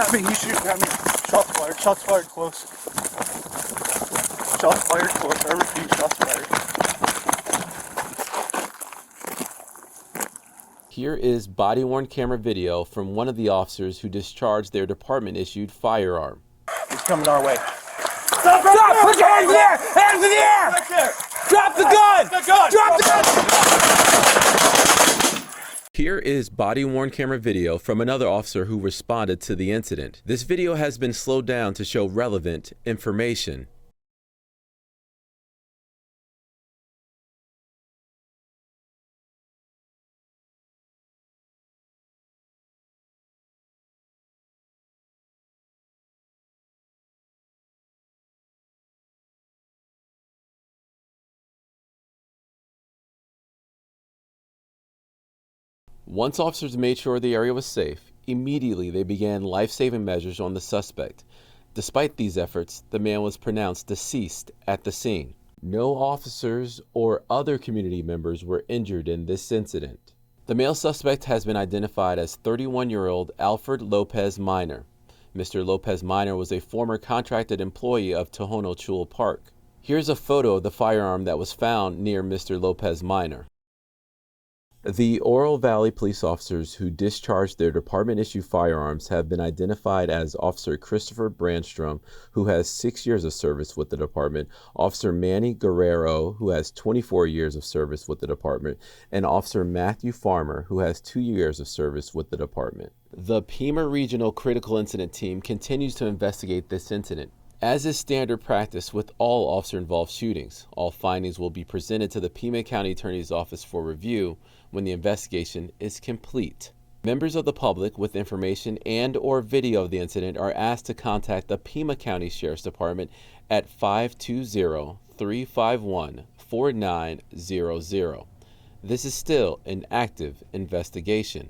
at me. He's shooting at me. Shots fired. Shots fired close. Shots fired close. I repeat, shots fired. Here is body-worn camera video from one of the officers who discharged their department-issued firearm. He's coming our way. Stop! Put your hands in the air! Hands in the air! Right there. Drop the gun! Drop the gun! Here is body-worn camera video from another officer who responded to the incident. This video has been slowed down to show relevant information. Once officers made sure the area was safe, immediately they began life-saving measures on the suspect. Despite these efforts, the man was pronounced deceased at the scene. No officers or other community members were injured in this incident. The male suspect has been identified as 31-year-old Alfred Lopez Minor. Mr. Lopez Minor was a former contracted employee of Tohono Chul Park. Here's a photo of the firearm that was found near Mr. Lopez Minor. The Oro Valley police officers who discharged their department-issued firearms have been identified as Officer Christopher Brandstrom, who has 6 years of service with the department, Officer Manny Guerrero, who has 24 years of service with the department, and Officer Matthew Farmer, who has 2 years of service with the department. The Pima Regional Critical Incident Team continues to investigate this incident. As is standard practice with all officer-involved shootings, all findings will be presented to the Pima County Attorney's Office for review when the investigation is complete. Members of the public with information and/or video of the incident are asked to contact the Pima County Sheriff's Department at 520-351-4900. This is still an active investigation.